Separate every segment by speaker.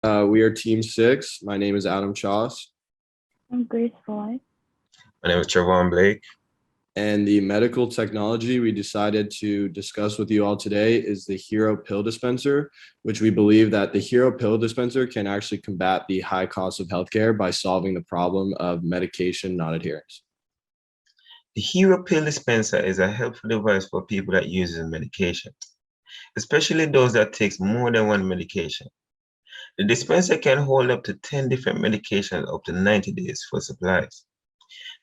Speaker 1: We are Team Six. My name is Adam Choss,
Speaker 2: I'm Grace Foy.
Speaker 3: My name is Trevon Blake.
Speaker 1: and the medical technology we decided to discuss with you all today is the Hero Pill Dispenser, which we believe that the Hero Pill Dispenser can actually combat the high cost of healthcare by solving the problem of medication non-adherence.
Speaker 3: The Hero Pill Dispenser is a helpful device for people that uses medication, especially those that takes more than one medication. The dispenser can hold up to 10 different medications up to 90 days for supplies.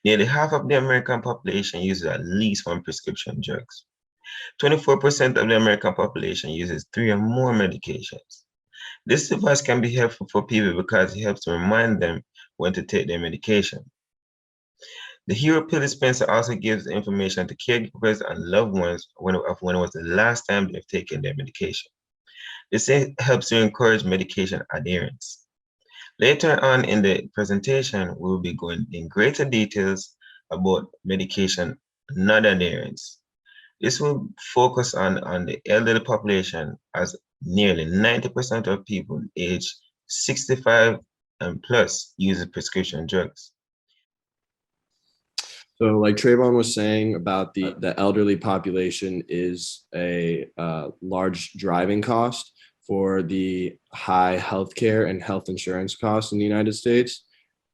Speaker 3: Nearly half of the American population uses at least one prescription drugs. 24% of the American population uses 3 or more medications. This device can be helpful for people because it helps to remind them when to take their medication. The Hero Pill Dispenser also gives information to caregivers and loved ones of when was the last time they've taken their medication. This helps to encourage medication adherence. Later on in the presentation, we will be going in greater details about medication non-adherence. This will focus on the elderly population, as nearly 90% of people aged 65 and plus use prescription drugs.
Speaker 1: So, like Trayvon was saying about the elderly population is a large driving cost for the high healthcare and health insurance costs in the United States.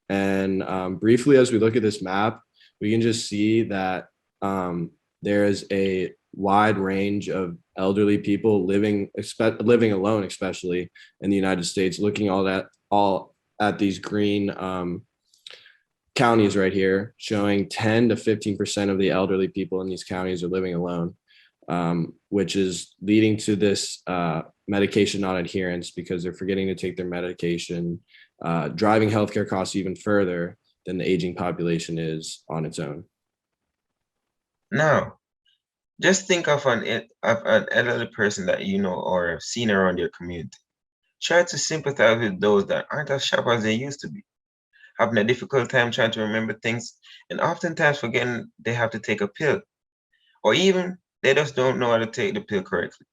Speaker 1: And briefly, as we look at this map, we can just see that there is a wide range of elderly people living alone, especially in the United States. Looking all at these green counties right here, showing 10 to 15% of the elderly people in these counties are living alone, which is leading to this medication non-adherence because they're forgetting to take their medication, driving healthcare costs even further than the aging population is on its own.
Speaker 3: Now, just think of an elderly person that you know or have seen around your community. Try to sympathize with those that aren't as sharp as they used to be, having a difficult time trying to remember things, and oftentimes forgetting they have to take a pill, or even they just don't know how to take the pill correctly.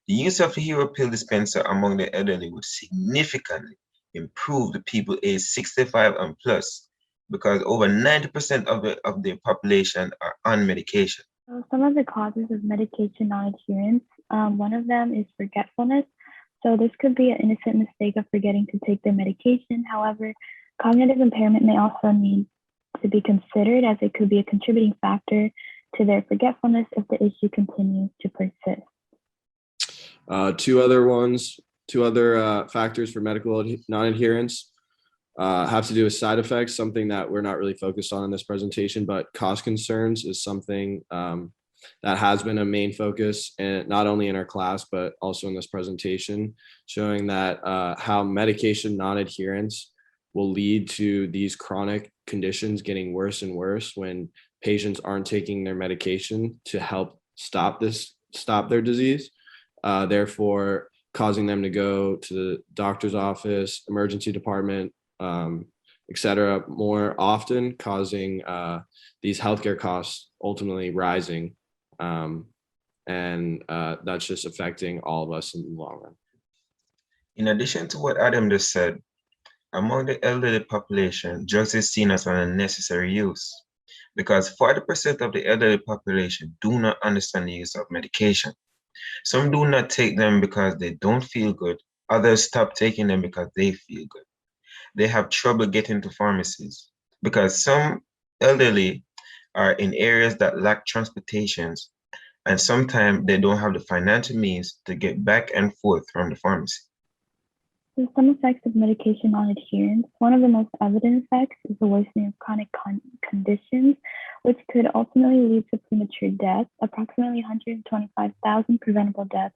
Speaker 3: The use of the Hero Pill Dispenser among the elderly would significantly improve the people aged 65 and plus, because over 90% of the population are on medication.
Speaker 2: So some of the causes of medication non-adherence, one of them is forgetfulness. So this could be an innocent mistake of forgetting to take their medication. However, cognitive impairment may also need to be considered, as it could be a contributing factor to their forgetfulness if the issue continues to persist.
Speaker 1: Two other factors for medical non-adherence have to do with side effects, something that we're not really focused on in this presentation, but cost concerns is something that has been a main focus, and not only in our class, but also in this presentation, showing that how medication non-adherence will lead to these chronic conditions getting worse and worse when patients aren't taking their medication to help stop their disease, therefore causing them to go to the doctor's office, emergency department, etc., more often, causing these healthcare costs ultimately rising. And that's just affecting all of us in the long run.
Speaker 3: In addition to what Adam just said, among the elderly population, drugs is seen as an unnecessary use because 40% of the elderly population do not understand the use of medication. Some do not take them because they don't feel good. Others stop taking them because they feel good. They have trouble getting to pharmacies because some elderly are in areas that lack transportations, and sometimes they don't have the financial means to get back and forth from the pharmacy.
Speaker 2: So some effects of medication non-adherence. One of the most evident effects is the worsening of chronic conditions, which could ultimately lead to premature death. Approximately 125,000 preventable deaths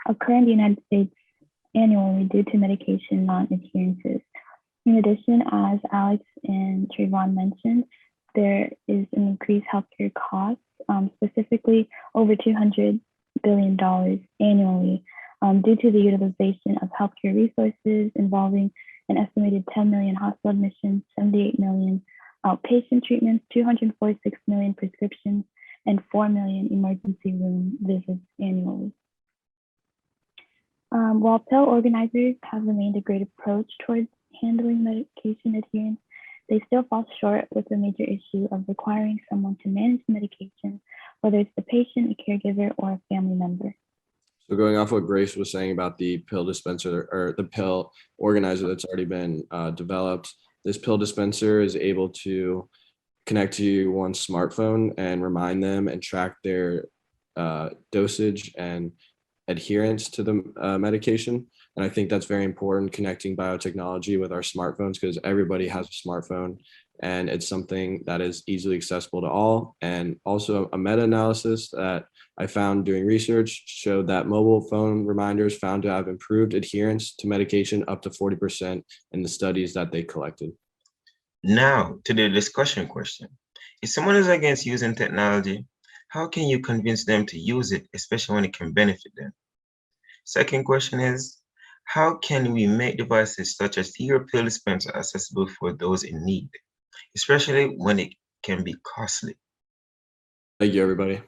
Speaker 2: occur in the United States annually due to medication non-adherences. In addition, as Alex and Trayvon mentioned, there is an increased healthcare cost, specifically over $200 billion annually, due to the utilization of healthcare resources involving an estimated 10 million hospital admissions, 78 million outpatient treatments, 246 million prescriptions, and 4 million emergency room visits annually. While pill organizers have remained a great approach towards handling medication adherence, they still fall short with the major issue of requiring someone to manage medication, whether it's the patient, a caregiver, or a family member.
Speaker 1: So going off what Grace was saying about the pill dispenser or the pill organizer that's already been developed, this pill dispenser is able to connect to one's smartphone and remind them and track their dosage and adherence to the medication. And I think that's very important, connecting biotechnology with our smartphones, because everybody has a smartphone and it's something that is easily accessible to all. And also a meta-analysis that I found doing research showed that mobile phone reminders found to have improved adherence to medication up to 40% in the studies that they collected.
Speaker 3: Now to the discussion question. If someone is against using technology, how can you convince them to use it, especially when it can benefit them? Second question is, how can we make devices such as Hero Pill Dispenser accessible for those in need, especially when it can be costly?
Speaker 1: Thank you, everybody.